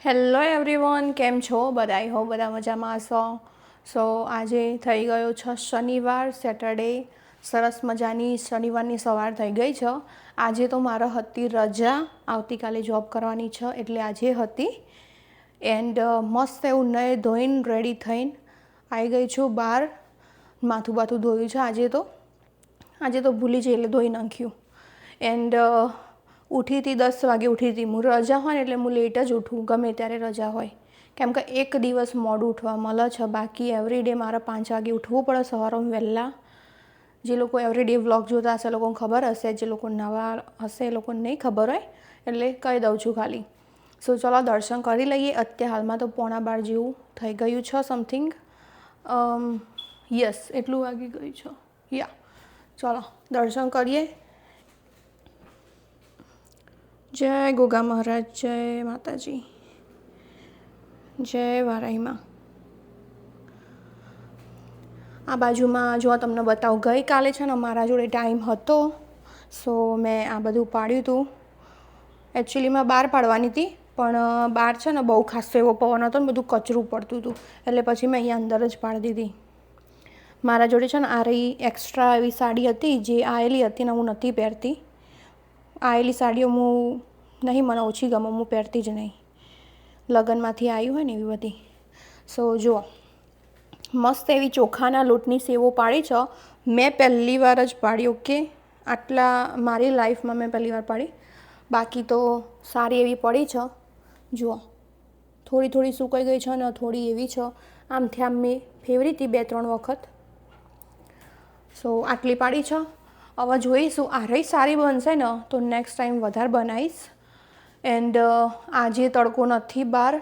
Hello everyone, કેમ છો બધા? આઈ હોપ બધા મજામાં હશો. સો આજે થઈ ગયો છે શનિવાર, સેટરડે. સરસ મજાની શનિવારની સવાર થઈ ગઈ છે. આજે તો મારે હતી રજા, આવતીકાલે જોબ કરવાની છે એટલે આજે હતી. એન્ડ મસ્ત એવું નહીં ધોઈને રેડી થઈને આવી ગઈ છું બહાર. માથું બાથું ધોયું છે આજે તો ભૂલી જઈ એટલે ધોઈ નાખ્યું. એન્ડ ઉઠી હતી 10 વાગે ઉઠી હતી. હું રજા હોય ને એટલે હું લેટ જ ઉઠું, ગમે ત્યારે રજા હોય, કેમ કે એક દિવસ મોડું ઉઠવા મળે છે. બાકી એવરીડે મારે 5 વાગે ઉઠવું પડે સવારમાં વહેલા. જે લોકો એવરીડે વ્લોગ જોતા હશે એ લોકોને ખબર હશે, જે લોકો નવા હશે એ લોકોને નહીં ખબર હોય એટલે કહી દઉં છું ખાલી. સો ચલો દર્શન કરી લઈએ. અત્યારે હાલમાં તો 11:15 જેવું થઈ ગયું છે સમથિંગ. યસ, એટલું વાગી ગયું છે. યા, ચલો દર્શન કરીએ. જય ગોગા મહારાજ, જય માતાજી, જય વારાહીમાં. આ બાજુમાં જો તમને બતાવું, ગઈકાલે છે ને મારા જોડે ટાઈમ હતો, સો મેં આ બધું પાડ્યું હતું. એકચ્યુઅલીમાં બહાર પાડવાની હતી, પણ બહાર છે ને બહુ ખાસો એવો પવન હતો ને બધું કચરું પડતું હતું, એટલે પછી મેં અહીંયા અંદર જ પાડી દીધી. મારા જોડે છે ને આ રહી એક્સ્ટ્રા એવી સાડી હતી જે આવેલી હતી ને હું નથી પહેરતી. આવેલી સાડીઓ હું નહીં, મને ઓછી ગમે, હું પહેરતી જ નહીં. લગ્નમાંથી આવી હોય ને એવી બધી. સો જુઓ, મસ્ત એવી ચોખાના લોટની સેવો પાડી છે. મેં પહેલી વાર જ પાડી. ઓકે, આટલા મારી લાઈફમાં મેં પહેલી વાર પાડી. બાકી તો સારી એવી પડી છે. જુઓ, થોડી થોડી સુકાઈ ગઈ છે ને થોડી એવી છે. આમથી આમ મેં ફેવરી હતી 2-3 વખત. સો આટલી પાડી છે. હવે જોઈશું, આ રહી સારી બનશે ને તો નેક્સ્ટ ટાઈમ વધારે બનાવીશ. એન્ડ આજે તડકો નથી બહાર,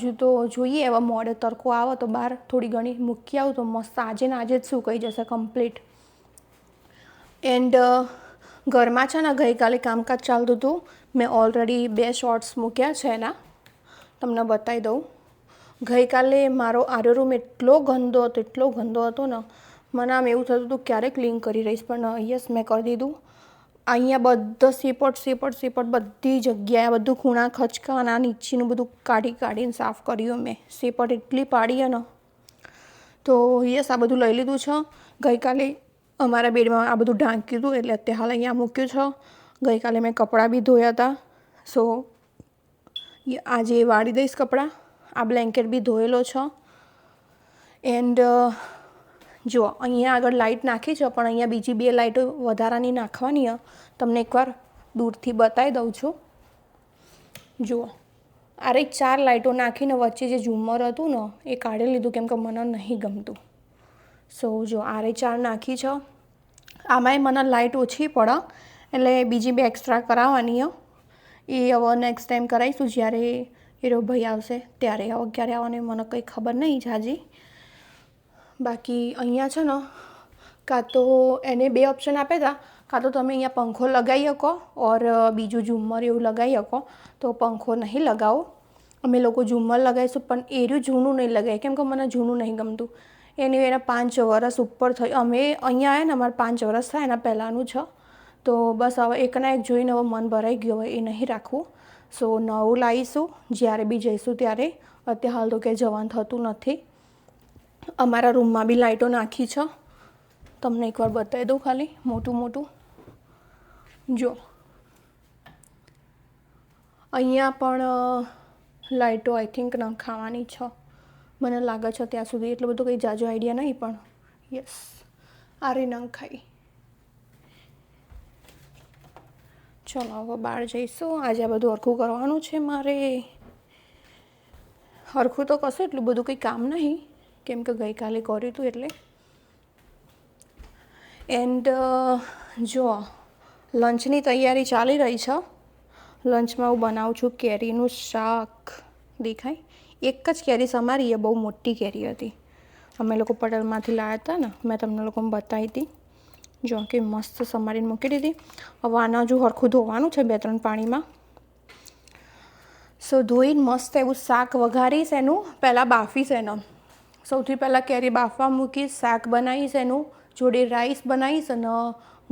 હજુ તો જોઈએ એવા મોડે તડકો આવે તો બહાર થોડી ઘણી મૂકી આવું તો મસ્ત આજે ને આજે જ સુકાઈ જશે કમ્પ્લીટ. એન્ડ ઘરમાં છે ને ગઈકાલે કામકાજ ચાલતું હતું. મેં ઓલરેડી 2 શોર્ટ્સ મૂક્યા છે એના, તમને બતાવી દઉં. ગઈકાલે મારો આરો રૂમ એટલો ગંદો હતો ને, મને આમ એવું થતું હતું ક્યારે ક્લીન કરી રહીશ, પણ યસ મેં કરી દીધું. અહીંયા બધા સેપટ બધી જગ્યાએ, બધું ખૂણા ખચકા અને આ નીચેનું બધું કાઢીને સાફ કર્યું મેં. સેપટ એટલી પાડી ને, તો યસ આ બધું લઈ લીધું છે. ગઈકાલે અમારા બેડમાં આ બધું ઢાંક્યું હતું એટલે અત્યારે હાલ અહીંયા મૂક્યું છે. ગઈકાલે મેં કપડાં બી ધોયા હતા, સો આજે વાળી દઈશ કપડાં. આ બ્લેન્કેટ બી ધોયેલો છે. એન્ડ જુઓ, અહીંયા આગળ લાઇટ નાખી છે, પણ અહીંયા બીજી 2 લાઇટો વધારાની નાખવાની છે. તમને એકવાર દૂરથી બતાવી દઉં છું. જુઓ, અરે 4 લાઇટો નાખીને વચ્ચે જે ઝુમ્મર હતું ને એ કાઢી લીધું, કેમ કે મને નહીં ગમતું. સો જો આરે 4 નાખી છે. આમાંય મને લાઇટ ઓછી પડે એટલે બીજી 2 એક્સ્ટ્રા કરાવવાની છે. એ હવે નેક્સ્ટ ટાઈમ કરાવીશું જ્યારે એરો ભાઈ આવશે ત્યારે. હવે ક્યારે આવવાની મને કંઈ ખબર નહીં જાજી. બાકી અહીંયા છે ને કાં તો એને 2 ઓપ્શન આપ્યા હતા, કાં તો તમે અહીંયા પંખો લગાવી શકો ઓર બીજું ઝુમ્મર એવું લગાવી શકો. તો પંખો નહીં લગાવો, અમે લોકો ઝુમ્મર લગાવીશું, પણ એર્યું જૂનું નહીં લગાવીએ કેમ કે મને જૂનું નહીં ગમતું. એના 5 વર્ષ ઉપર થઈ, અમે અહીંયા આવ્યા ને અમારે 5 વર્ષ થાય એના પહેલાંનું છે. તો બસ હવે એકના એક જોઈને હવે મન ભરાઈ ગયું, હવે એ નહીં રાખવું. સો નવું લાવીશું જ્યારે બી જઈશું ત્યારે. અત્યારે હાલ તો કે જવાનું થતું નથી. અમારા રૂમમાં બી લાઇટો નાખી છે, તમને એકવાર બતાવી દઉં ખાલી મોટું. જો અહીંયા પણ લાઇટો આઈ થિંક નખાવાની છે, મને લાગે છે ત્યાં સુધી. એટલું બધું કંઈ જાજો આઈડિયા નહીં, પણ યસ આ રે નખાઈ. ચલો હવે બહાર જઈશું. આજે આ બધું હરખું કરવાનું છે મારે. હરખું તો કશું એટલું બધું કંઈ કામ નહીં, કેમ કે ગઈકાલે કર્યું હતું એટલે. એન્ડ જો લંચની તૈયારી ચાલી રહી છે. લંચમાં હું બનાવું છું કેરીનું શાક. દેખાય? એક જ કેરી સમારી એ બહુ મોટી કેરી હતી. અમે લોકો પટેલમાંથી લાવ્યા હતા ને, મેં તમને લોકોને બતાવી હતી. જો કે મસ્ત સમારીને મૂકી દીધી. હવે આના જો હરખું ધોવાનું છે 2-3 પાણીમાં. સો ધોઈને મસ્ત એવું શાક વઘારીશ. એનું પહેલાં બાફીશ. એનો સૌથી પહેલાં કેરી બાફવા મૂકીશ, શાક બનાવીશ, એનું જોડે રાઈસ બનાવીશ અને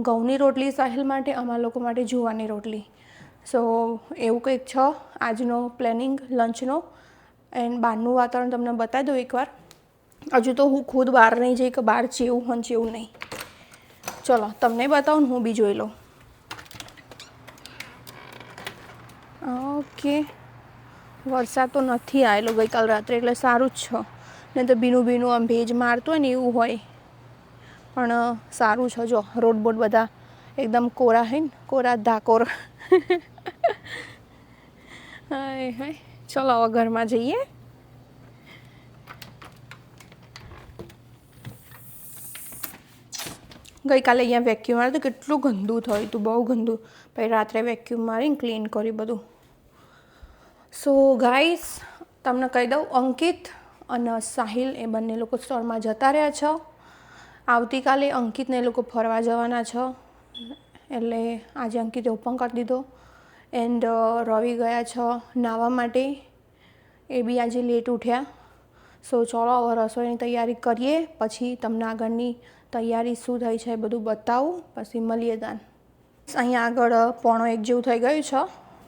ઘઉંની રોટલી સાહિલ માટે, અમારા લોકો માટે જુવારની રોટલી. સો એવું કંઈક છે આજનો પ્લેનિંગ લંચનો. એન્ડ બહારનું વાતાવરણ તમને બતાવી દઉં એકવાર. હજુ તો હું ખુદ બહાર નહીં જઈ કે બહાર જેવું હોય જેવું નહીં. ચલો તમને બતાવું ને હું બી જોઈ લઉં. ઓકે, વરસાદ તો નથી આવેલો ગઈકાલ રાત્રે એટલે સારું જ છે. નહીં તો ભીનું ભીનું આમ ભેજ મારતું હોય ને એવું હોય. પણ સારું છે, જો રોડ બોડ બધા એકદમ કોરા હે ને, કોરા ધાકોર. હાય હાય, ચલો હવે ઘરમાં જઈએ. ગઈકાલે અહીંયા વેક્યુમ માર્યું તો કેટલું ગંદુ થયું હતું, બહુ ગંદુ. પછી રાત્રે વેક્યુમ મારીને ક્લીન કર્યું બધું. સો ગાઈસ, તમને કહી દઉં, અંકિત અને સાહિલ એ બંને લોકો સ્ટોરમાં જતા રહ્યા છે. આવતીકાલે અંકિતને એ લોકો ફરવા જવાના છે, એટલે આજે અંકિતે ઓપન કરી દીધો. એન્ડ રવિ ગયા છે નાહવા માટે, એ બી આજે લેટ ઉઠ્યા. સો ચલો હવે રસોઈની તૈયારી કરીએ, પછી તમને આગળની તૈયારી શું થઈ છે એ બધું બતાવું, પછી મળીએ તાન. અહીંયા આગળ 1:45 જેવું થઈ ગયું છે.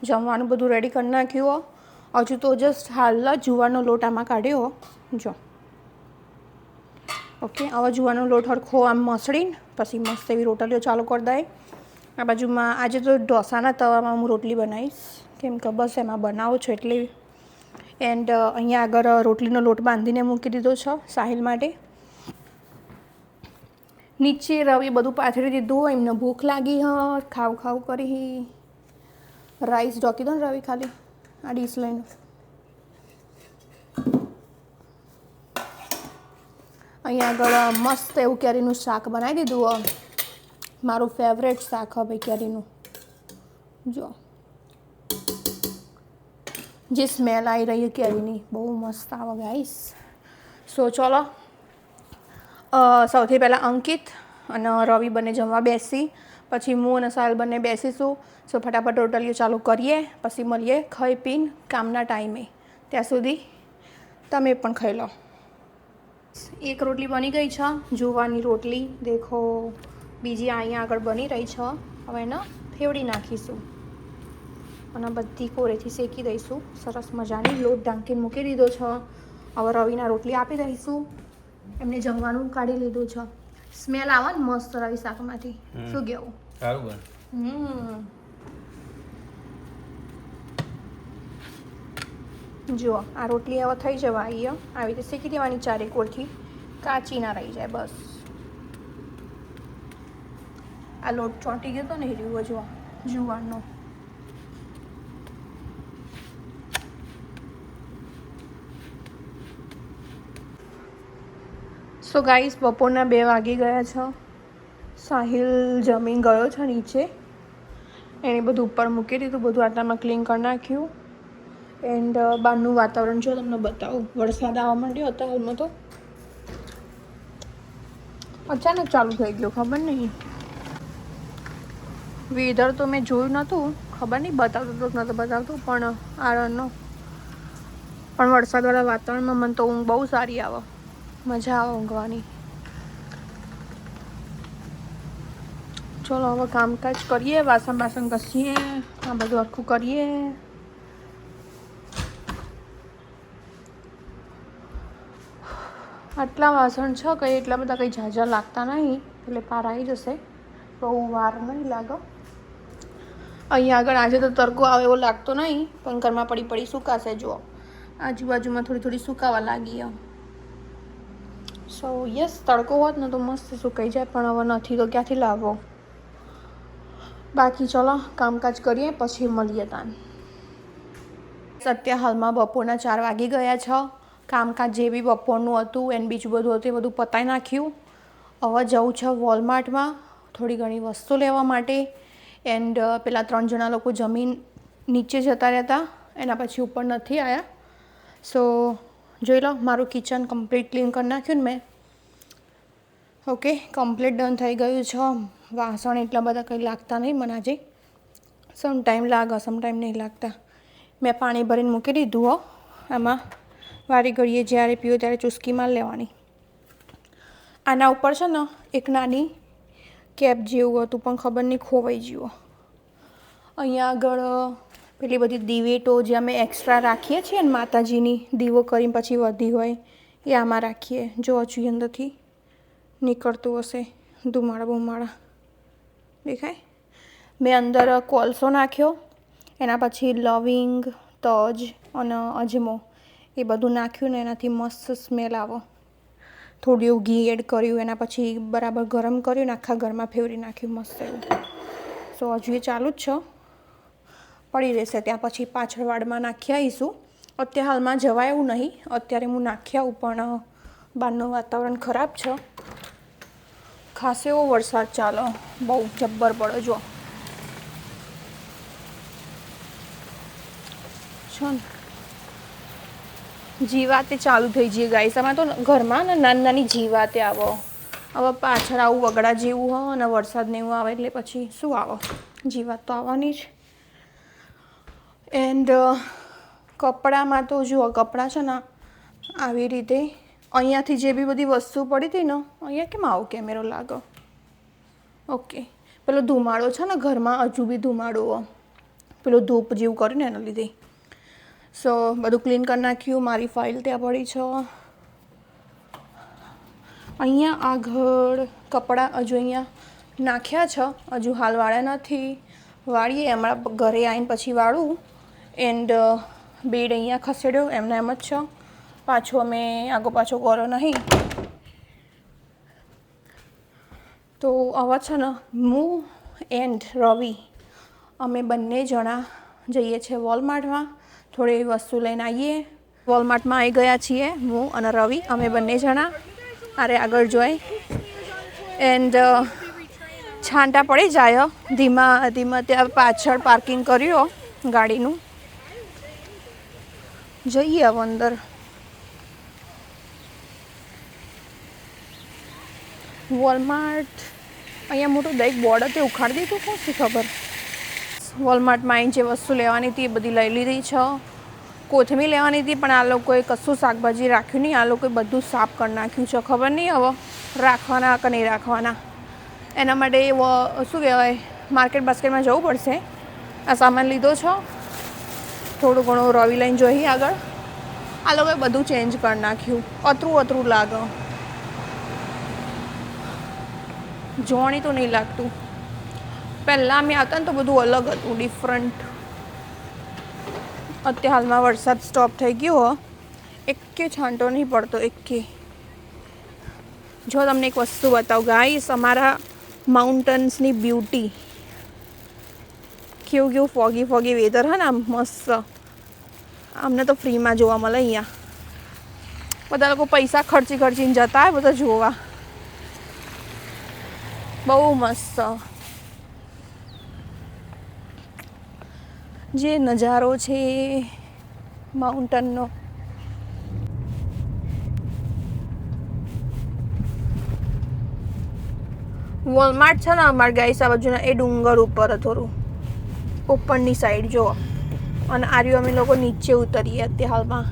જમવાનું બધું રેડી કરી નાખ્યું. હજુ તો જસ્ટ હાલ જ જુવારનો લોટ આમાં કાઢ્યો. જો ઓકે, હવે જુવારનો લોટ હરખો આમ મસળીને પછી મસ્ત એવી રોટલીઓ ચાલુ કરી દઈએ. આ બાજુમાં આજે તો ઢોસાના તવામાં હું રોટલી બનાવીશ, કેમ કે બસ એમાં બનાવું છું એટલે. એન્ડ અહીંયા આગળ રોટલીનો લોટ બાંધીને મૂકી દીધો છે સાહિલ માટે. નીચે રવિ બધું પાથરી દીધું, એમને ભૂખ લાગી હ, ખાવ ખાવ કરી. રાઈસ ઢોકી દો ને રવિ ખાલી આ ડીશ લઈને. અહીંયા આગળ મસ્ત એવું કેરીનું શાક બનાવી દીધું. મારું ફેવરેટ શાક હવે કેરીનું. જો જે સ્મેલ આવી રહી કેરીની બહુ મસ્ત આવે ગાઈસ. સો ચલો, સૌથી પહેલાં અંકિત અને રવિ બંને જમવા બેસી, પછી હું અને સાહિલ બંને બેસીશું. સો ફટાફટ રોટલીઓ ચાલુ કરીએ, પછી મળીએ ખાઈ પીને કામના ટાઈમે. ત્યાં સુધી તમે પણ ખાઈ લો. એક રોટલી બની ગઈ છે, જુવારની રોટલી દેખો. બીજી અહીંયા આગળ બની રહી છે. હવે એને ફેવડી નાખીશું અને બધી કોરેથી શેકી દઈશું. સરસ મજાની લોટ ઢાંકીને મૂકી દીધો છે. હવે રવિના રોટલી આપી દઈશું. એમને જમવાનું કાઢી લીધું છે. સ્મેલ આવે ને મસ્ત રવિ શાકમાંથી. શું કેવું? સારું. જુઓ આ રોટલી હવે થઈ જવા આવી. આવી રીતે શેકી દેવાની ચારેક કોરથી, કાચી ના રહી જાય બસ. આ લોટ ચોંટી ગયો હતો ને એ રહ્યો જો જુવારનો. સો ગાઈસ, બપોરના 2 વાગી ગયા છે. સાહિલ જમીન ગયો છે નીચે. એણે બધું ઉપર મૂકી દીધું, બધું આટલામાં ક્લીન કરી નાખ્યું. એન્ડ બહારનું વાતાવરણ જો તમને બતાવું. વરસાદ આવવા માંડ્યો હતો હાલમાં, તો અચાનક ચાલુ થઈ ગયો, ખબર નહીં. વેધર તો મેં જોયું નહોતું, ખબર નહીં બતાવતું તો નહોતું બતાવતું, પણ આરનો પણ વરસાદવાળા વાતાવરણમાં મને તો ઊંઘ બહુ સારી આવે, મજા આવે ઊંઘવાની. ચલો હવે કામકાજ કરીએ, વાસણ બાસણ ઘસીએ, આ બધું આખું કરીએ. આટલા વાસણ છે કંઈ એટલા બધા કંઈ ઝાઝા લાગતા નહીં, એટલે પાર આવી જશે, બહુ વાર નહીં લાગે. અહીંયા આગળ આજે તો તડકો આવે એવો લાગતો નહીં, પણ ઘરમાં પડી પડી સુકાશે. જુઓ આજુબાજુમાં થોડી થોડી સુકાવા લાગી. સો યસ, તડકો હોત ને તો મસ્ત સુકાઈ જાય, પણ હવે નથી તો ક્યાંથી લાવો. બાકી ચલો કામકાજ કરીએ, પછી મળીએ તાન. અત્યારે હાલમાં બપોરના 4 વાગી ગયા છે. કામકાજ જે બી બપોરનું હતું એને બીજું બધું હતું એ બધું પતાવી નાખ્યું. હવે જવું છે વોલમાર્ટમાં થોડી ઘણી વસ્તુ લેવા માટે. એન્ડ પેલા 3 જણા લોકો જમીન નીચે જતા રહેતા, એના પછી ઉપર નથી આવ્યા. સો જોઈ લો, મારું કિચન કમ્પ્લીટ ક્લીન કરી નાખ્યું ને મેં. ઓકે, કમ્પ્લીટ ડન થઈ ગયું છે. વાસણ એટલા બધા કંઈ લાગતા નહીં મને આજે. સમ ટાઈમ લાગે, સમ ટાઈમ નહીં લાગતા. મેં પાણી ભરીને મૂકી દીધું હો. આમાં વારી ઘડીએ જ્યારે પીવો ત્યારે ચૂસ્કી માર લેવાની. આના ઉપર છે ને એક નાની કેપ જેવું હતું, પણ ખબર નહીં ખોવાઈ ગયું. અહીંયા આગળ પેલી બધી દિવેટો જે અમે એક્સ્ટ્રા રાખીએ છીએ ને માતાજીની દીવો કરીને પછી વધી હોય એ આમાં રાખીએ. જો હજુ અંદરથી નીકળતું હશે ધુમાડા બુમાડા દેખાય. મેં અંદર કોલસો નાખ્યો, એના પછી લવિંગ, તજ અને અજમો એ બધું નાખ્યું ને એનાથી મસ્ત સ્મેલ આવો. થોડું એવું ઘી એડ કર્યું, એના પછી બરાબર ગરમ કર્યું ને આખા ઘરમાં ફેવરી નાખ્યું મસ્ત એવું. સો હજુ એ ચાલુ જ છે, પડી રહેશે. ત્યાં પછી પાછળ વાડમાં નાખી આવીશું. અત્યારે હાલમાં જવાય એવું નહીં, અત્યારે હું નાખી આવું, પણ બહારનું વાતાવરણ ખરાબ છે. ખાસ એવો વરસાદ ચાલો, બહુ જબ્બર પડે જો છો ને. જીવાતે ચાલુ થઈ જઈએ ગાઈસ. આમાં તો ઘરમાં ને નાની નાની જીવાતે આવો. હવે પાછળ આવું વગડા જેવું હોય અને વરસાદ ને એવું આવે એટલે પછી શું આવે, જીવાત તો આવવાની જ. એન્ડ કપડામાં તો જુઓ, કપડાં છે ને આવી રીતે અહીંયાથી જે બી બધી વસ્તુ પડી હતી ને, અહીંયા કેમ આવો કેમેરો લાગો. ઓકે, પેલો ધુમાડો છે ને ઘરમાં, હજુ બી ધુમાડો પેલો ધૂપ જેવું કર્યું ને એના લીધે. સો બધું ક્લીન કરી નાખ્યું. મારી ફાઇલ ત્યાં પડી છે. અહીંયા આગળ કપડાં હજુ અહીંયા નાખ્યા છે, હજુ હાલ વાળ્યા નથી. વાળીએ હમણાં ઘરે આવીને પછી વાળું. એન્ડ બેડ અહીંયા ખસેડ્યો એમને એમ જ છે, પાછો અમે આગો પાછો કર્યો નહીં. તો આવા છે ને હું એન્ડ રવિ અમે બંને જણા જઈએ છીએ વોલમાર્ટમાં, થોડી એવી વસ્તુ લઈને આવીએ. વોલમાર્ટમાં આવી ગયા છીએ હું અને રવિ, અમે બંને જણા. અરે આગળ જોઈ. એન્ડ છાંટા પડી જાય ધીમા ધીમા. ત્યાં પાછળ પાર્કિંગ કર્યું ગાડીનું. જઈએ હવે અંદર. વોલમાર્ટ અહીંયા મોટું દરેક બોર્ડ હતું, ઉખાડી દીધું, શું શી ખબર. વોલમાર્ટમાં આવીને જે વસ્તુ લેવાની હતી એ બધી લઈ લીધી છે. કોથમીર લેવાની હતી પણ આ લોકોએ કશું શાકભાજી રાખ્યું નહીં. આ લોકોએ બધું સાફ કરી નાખ્યું છે. ખબર નહીં હવે રાખવાના કે નહીં રાખવાના. એના માટે શું કહેવાય, માર્કેટ બાસ્કેટમાં જવું પડશે. આ સામાન લીધો છે, થોડું ઘણું રવિ લઈને જોઈએ આગળ. આ લોકોએ બધું ચેન્જ કરી નાખ્યું, અતરું લાગે. જોણી તો નહીં લાગતું. પહેલાં અમે આવતા ને તો બધું અલગ હતું, ડિફરન્ટ. અત્યારે હાલમાં વરસાદ સ્ટોપ થઈ ગયો, એકે છાંટો નહીં પડતો, એકે. જો તમને એક વસ્તુ બતાવું ગાઈસ, અમારા માઉન્ટન્સની બ્યુટી. કેવું ફોગી વેધર હે ને, આમ મસ્ત. અમને તો ફ્રીમાં જોવા મળે અહીંયા. બધા લોકો પૈસા ખર્ચીને જતા હોય બધા જોવા. બહુ મસ્ત જે નજારો છે માઉન્ટનનો. વોલમાર્ટ છે ને અમારા ગાઈસ આ બાજુના એ ડુંગર ઉપર થોડું ઉપરની સાઈડ જો. અને આર્યું અમે લોકો નીચે ઉતરીએ અત્યારે હાલમાં.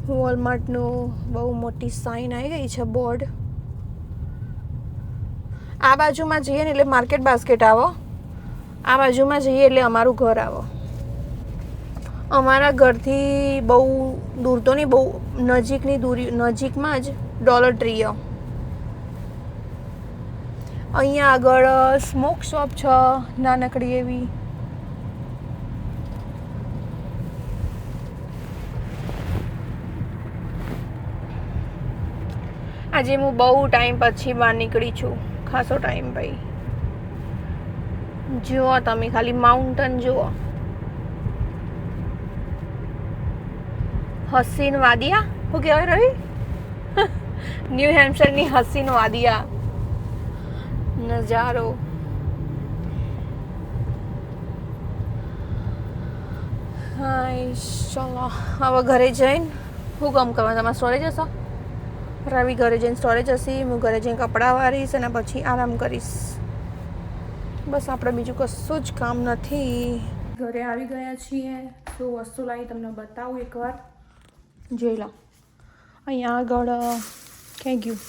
વોલમાર્ટનું બહુ મોટી સાઇન આવી ગઈ છે, બોર્ડ. આ બાજુમાં જઈએ ને એટલે માર્કેટ બાસ્કેટ આવો, આ બાજુમાં જઈએ એટલે અમારું ઘર આવો. અમારા ઘરથી બહુ દૂર તો નહીં, બહુ નજીકમાં જ ડોલર ટ્રી. અહીંયા આગળ સ્મોક શોપ છે નાનકડી એવી. આજે હું બહુ ટાઈમ પછી બહાર નીકળી છું, ખાસો ટાઈમ ભાઈ. જુઓ તમે ખાલી માઉન્ટન જુઓ. હસીન વાદિયા શું કહેવાય રહી? ન્યૂ હેમ્પશરની હસીન વાદિયા. નજારો. હાય ચલો હવે ઘરે જઈને હું કામ કરવા? તમારે સ્ટોરેજ હશો? રવિ ઘરે જઈને સ્ટોરેજ હશે, હું ઘરે જઈને કપડાં વારીશ અને પછી આરામ કરીશ. બસ આપણે બીજું કશું જ કામ નથી. ઘરે આવી ગયા છીએ. શું વસ્તુ લાવી તમને બતાવું એકવાર. જોઈ લો અહીંયા આગળ ક્યાં ગયું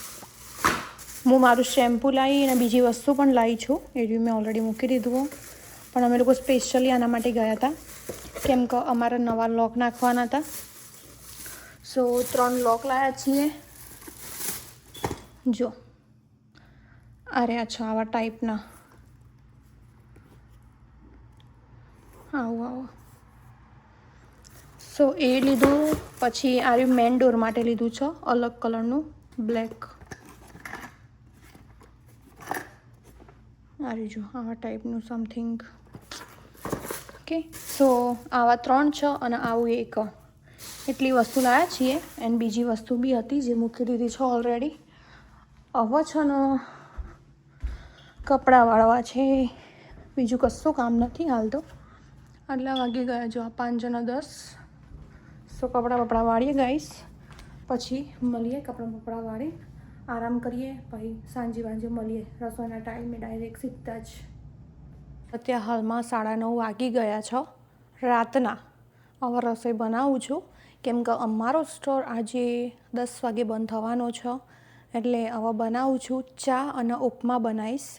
હું મારું શેમ્પૂ લાવી અને બીજી વસ્તુ પણ લાવી છું, એ બી મેં ઓલરેડી મૂકી દીધું. પણ અમે લોકો સ્પેશિયલી આના માટે ગયા હતા કેમ કે અમારે નવા લોક નાખવાના હતા. સો 3 લોક લાવ્યા છીએ. જો અરે અચ્છા આવા ટાઈપના આવું. સો એ લીધું. પછી આ મેન ડોર માટે લીધું છે અલગ કલરનું બ્લેક. આ જો આવા ટાઈપનું સમથિંગ. ઓકે, સો આવા 3 છે અને આવું 1. એટલી વસ્તુ લાવ્યા છીએ. એન્ડ બીજી વસ્તુ બી હતી જે મૂકી દીધી છે ઓલરેડી. હવે છે ને કપડાં વાળવા છે, બીજું કશું કામ નથી હાલ તો. આટલા વાગી ગયા જો 5:10. સો કપડાં વાળીએ ગાઈસ, પછી મળીએ. કપડાં વાળી આરામ કરીએ, પછી સાંજે મળીએ રસોઈના ટાઈમે ડાયરેક્ટ સીધા જ. અત્યારે હાલમાં 9:30 વાગી ગયા છે રાતના. હવે રસોઈ બનાવું છું કેમ કે અમારો સ્ટોર આજે 10 વાગે બંધ થવાનો છે. એટલે હવે બનાવું છું ચા અને ઉપમા બનાવીશ.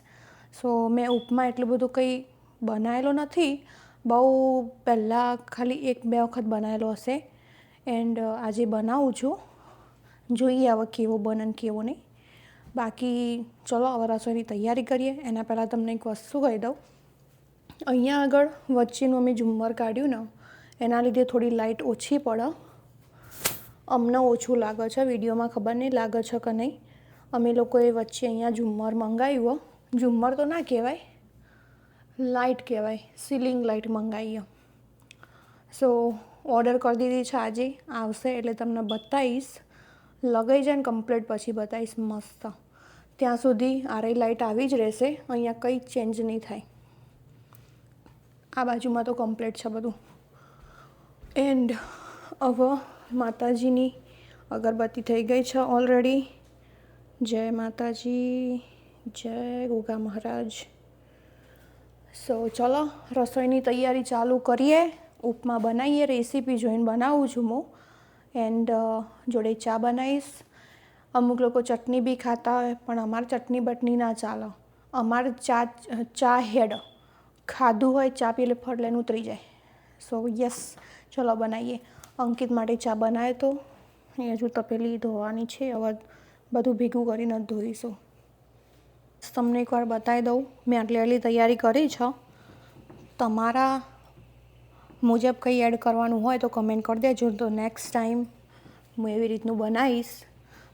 સો મેં ઉપમા એટલું બધું કંઈ બનાવેલો નથી, બહુ પહેલાં ખાલી 1-2 વખત બનાવેલો હશે. એન્ડ આજે બનાવું છું, જોઈએ હવે કેવો બને ને કેવો નહીં. બાકી ચલો હવે રસોઈની તૈયારી કરીએ. એના પહેલાં તમને એક વસ્તુ કહી દઉં. અહીંયા આગળ વચ્ચેનું અમે ઝુમ્મર કાઢ્યું ને એના લીધે થોડી લાઇટ ઓછી પડે. અમને ઓછું લાગે છે, વિડીયોમાં ખબર નહીં લાગે છે કે નહીં. અમે લોકોએ વચ્ચે અહીંયા ઝુમ્મર મંગાવ્યું. ઝુમ્મર તો ના કહેવાય, લાઇટ કહેવાય, સીલિંગ લાઇટ મંગાવીએ. સો ઓર્ડર કરી દીધી છે, આજે આવશે એટલે તમને બતાવીશ. લગાઈ જાય ને કમ્પ્લીટ પછી બતાવીશ મસ્ત. ત્યાં સુધી આરે લાઇટ આવી જ રહેશે, અહીંયા કંઈ ચેન્જ નહીં થાય. આ બાજુમાં તો કમ્પ્લીટ છે બધું. એન્ડ હવે માતાજીની અગરબત્તી થઈ ગઈ છે ઓલરેડી. જય માતાજી, જય ગોગા મહારાજ. સો ચલો રસોઈની તૈયારી ચાલુ કરીએ. ઉપમા બનાવીએ, રેસીપી જોઈને બનાવું છું હું. એન્ડ જોડે ચા બનાવીશ. અમુક લોકો ચટણી બી ખાતા હોય, પણ અમારે ચટણી બટની ના ચાલે. અમારે ચા હેડ ખાધું હોય, ચા પીલે ફટલે ઉતરી જાય. સો યસ, ચલો બનાવીએ. અંકિત માટે ચા બનાવે તો એ હજુ તપેલી ધોવાની છે. હવે બધું ભેગું કરીને જ ધોઈશું. તમને એકવાર બતાવી દઉં, મેં આટલી તૈયારી કરી છે. તમારા મુજબ કંઈ એડ કરવાનું હોય તો કમેન્ટ કરી દેજો, તો નેક્સ્ટ ટાઈમ હું એવી રીતનું બનાવીશ.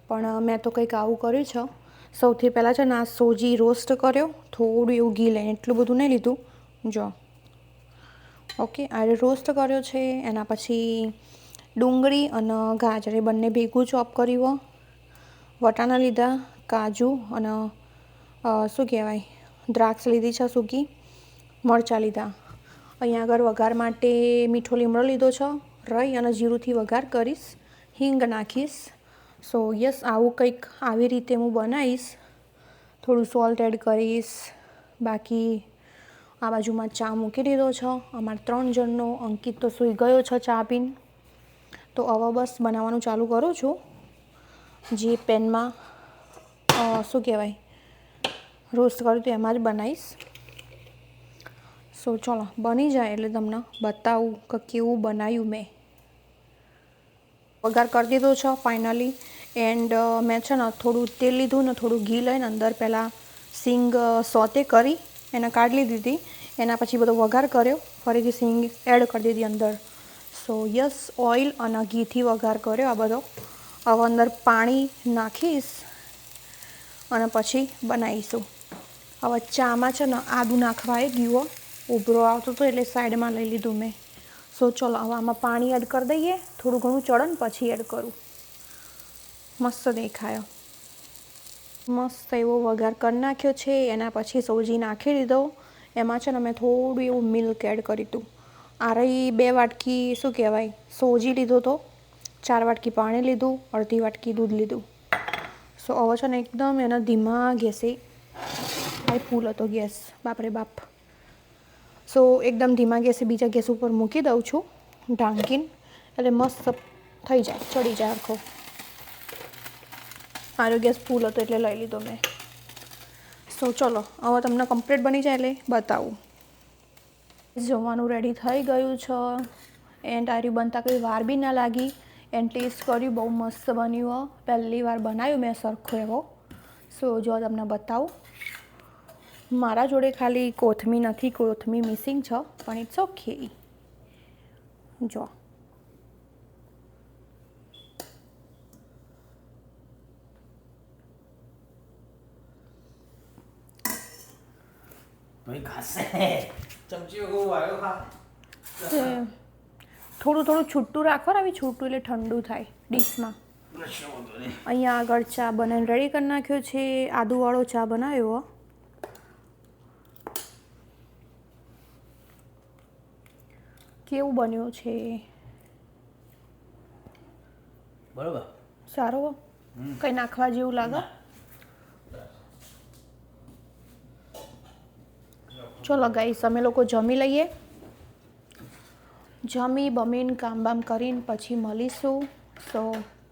પણ મેં તો કંઈક આવું કર્યું છે. સૌથી પહેલાં છે ને આ સોજી રોસ્ટ કર્યો, થોડું એવું ઘી લઈને, એટલું બધું નહીં લીધું. જો ઓકે, આ રોસ્ટ કર્યો છે. એના પછી ડુંગળી અને ગાજર એ બંને ભેગું ચોપ કર્યું. વટાણા લીધા, કાજુ અને શું કહેવાય દ્રાક્ષ લીધી છે સૂકી. મરચાં લીધા. અહીંયા આગળ વઘાર માટે મીઠો લીમડો લીધો છે. રાઈ અને જીરુંથી વઘાર કરીશ, હિંગ નાખીશ. સો યસ, આવું કંઈક આવી રીતે હું બનાવીશ. થોડું સોલ્ટ એડ કરીશ. બાકી આ બાજુમાં ચા મૂકી દીધો છે અમારે 3 જણનો. અંકિત તો સૂઈ ગયો છે ચા પીને. તો હવે બસ બનાવવાનું ચાલુ કરું છું. જે પેનમાં શું કહેવાય રોસ્ટ કર્યું તો એમાં જ બનાવીશ. સો ચલો બની જાય એટલે તમને બતાવું કે કેવું બનાવ્યું મેં. વઘાર કરી દીધો છે ફાઇનલી. એન્ડ મેં છે ને થોડું તેલ લીધું ને થોડું ઘી લઈને અંદર પહેલાં સિંગ સોતે કરી એને કાઢી દીધી. એના પછી બધો વઘાર કર્યો, ફરીથી સિંગ એડ કરી દીધી અંદર. સો યસ, ઓઇલ અને ઘીથી વઘાર કર્યો આ બધો. હવે અંદર પાણી નાખીશ અને પછી બનાવીશું. હવે ચામાં છે ને આદું નાખવા એ ગયું, ઉભરો આવતો હતો એટલે સાઈડમાં લઈ લીધું મેં. સો ચલો હવે આમાં પાણી એડ કરી દઈએ. થોડું ઘણું ચડન પછી એડ કરું. મસ્ત દેખાયો. મસ્ત એવો વઘાર કરી નાખ્યો છે. એના પછી સોજી નાખી દીધો. એમાં છે ને મેં થોડું એવું મિલ્ક એડ કર્યું હતું. આ રહી 2 વાટકી શું કહેવાય સોજી લીધો તો, 4 વાટકી પાણી લીધું, અડધી વાટકી દૂધ લીધું. સો હવે છે ને એકદમ એના ધીમા ગેસે, હાઈ ફૂલ હતો ગેસ, બાપરે બાપ. સો એકદમ ધીમા ગેસે બીજા ગેસ ઉપર મૂકી દઉં છું ઢાંકીને, એટલે મસ્ત થઈ જાય, ચડી જાય આખો. મારો ગેસ ફૂલ હતો એટલે લઈ લીધો મેં. સો ચલો હવે તમને કમ્પ્લીટ બની જાય એટલે બતાવું. જમવાનું રેડી થઈ ગયું છે એન્ડ આર્યું બનતા કંઈ વાર બી ના લાગી એન્ડ ટેસ્ટ કર્યું બહુ મસ્ત બન્યું. પહેલી વાર બનાવ્યું મેં સરખો એવો. સો જો તમને બતાવું. મારા જોડે ખાલી કોથમી નથી, કોથમી મિસિંગ છે પણ ઇટ્સ ઓકે. જો થોડું થોડું છૂટું રાખો ને, આવી છૂટું એટલે ઠંડુ થાય ડીશમાં. અહીંયા આગળ ચા બનાવીને રેડી કરી નાખ્યો છે. આદુવાળો ચા બનાવ્યો. કેવું બન્યું છે? બરોબર, સારો. કંઈ નાખવા જેવું લાગે? ચલો ગાઈસ અમે લોકો જમી લઈએ. જમી બમીને કામ બામ કરીને પછી મળીશું. સો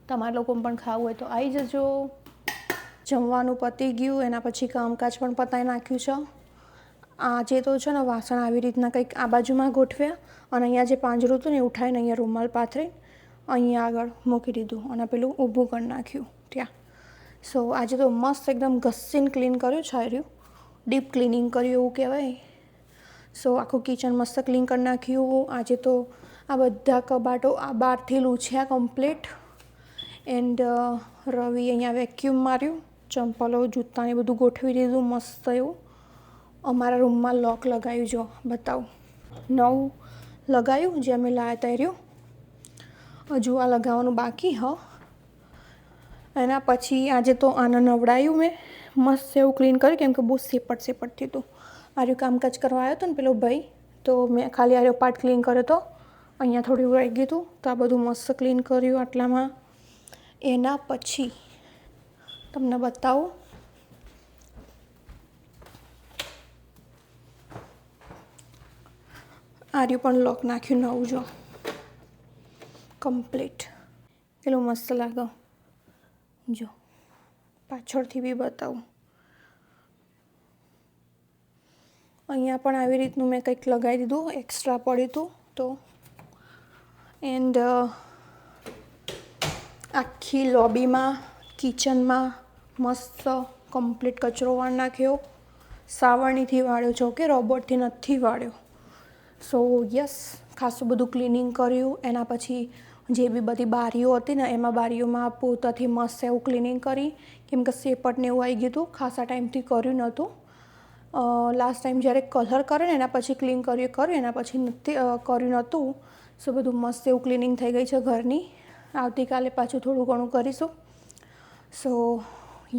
તમારા લોકો પણ ખાવું હોય તો આવી જજો. જમવાનું પતી ગયું એના પછી કામકાજ પણ પતાવી નાખ્યું છે. આજે તો છે ને વાસણ આવી રીતના કંઈક આ બાજુમાં ગોઠવ્યા અને અહીંયા જે પાંજરું હતું ને એ ઉઠાવીને અહીંયા રૂમાલ પાથરી અહીંયા આગળ મૂકી દીધું અને પેલું ઊભું કરી નાખ્યું ત્યાં. સો આજે તો મસ્ત એકદમ ઘસીને ક્લીન કર્યું છે. રહ્યું ડીપ ક્લિનિંગ કર્યું એવું કહેવાય. સો આખું કિચન મસ્ત ક્લીન કરી નાખ્યું. આજે તો આ બધા કબાટો આ બહારથી લૂછ્યા કમ્પ્લીટ એન્ડ રવિ અહીંયા વેક્યુમ માર્યું. ચંપલો જૂતાને બધું ગોઠવી દીધું મસ્ત એવું. અમારા રૂમમાં લોક લગાવ્યું. જો બતાવું નવું લગાવ્યું જે અમે લાવ્યા ત્યાં. હજુ આ લગાવવાનું બાકી હ. એના પછી આજે તો આને નવડાવ્યું મેં મસ્ત એવું ક્લીન કર્યું કેમ કે બહુ સેપટ થયું હતું. આર્યું કામકાજ કરવા આવ્યો હતો ને પેલો ભાઈ તો મેં ખાલી આર્યો પાર્ટ ક્લીન કર્યો હતો. અહીંયા થોડું રહી ગયું હતું તો આ બધું મસ્ત ક્લીન કર્યું આટલામાં. એના પછી તમને બતાવું. આર્યું પણ લોક નાખ્યું નવું. જો કમ્પ્લીટ કેટલું મસ્ત લાગે. જો પાછળથી બી બતાવું. અહીંયા પણ આવી રીતનું મેં કંઈક લગાવી દીધું એક્સ્ટ્રા પડ્યું હતું તો. એન્ડ આખી લોબીમાં કિચનમાં મસ્ત કમ્પ્લીટ કચરો વાળી નાખ્યો. સાવરણીથી વાળ્યો છે ઓકે, રોબોટથી નથી વાળ્યો. સો યસ ખાસું બધું ક્લિનિંગ કર્યું. એના પછી જે બી બધી બારીઓ હતી ને એમાં બારીઓમાં પોતાથી મસ્ત એવું ક્લિનિંગ કરી કેમ કે સેપટને એવું આવી ગયું હતું. ખાસા ટાઈમથી કર્યું નહોતું. લાસ્ટ ટાઈમ જ્યારે કલર કરે ને એના પછી ક્લીન કર્યું એના પછી નથી કર્યું નહોતું. સો બધું મસ્ત એવું ક્લિનિંગ થઈ ગઈ છે ઘરની. આવતીકાલે પાછું થોડું ઘણું કરીશું. સો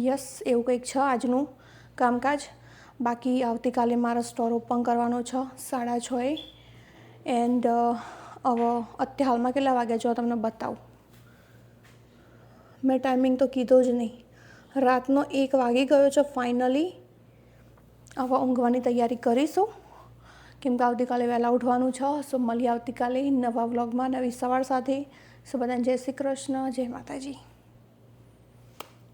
યસ એવું કંઈક છે આજનું કામકાજ. બાકી આવતીકાલે મારો સ્ટોર ઓપન કરવાનો છે 6:30. એન્ડ હવે અત્યારે હાલમાં કેટલા વાગ્યા જો તમને બતાવું. મેં ટાઈમિંગ તો કીધો જ નહીં. રાતનો 1 વાગી ગયો છે ફાઇનલી. હવે ઊંઘવાની તૈયારી કરીશું કેમ કે આવતીકાલે વહેલા ઉઠવાનું છે. સો મળીએ આવતીકાલે નવા વ્લોગમાં નવી સવાર સાથે. સો બધાને જય શ્રી કૃષ્ણ, જય માતાજી.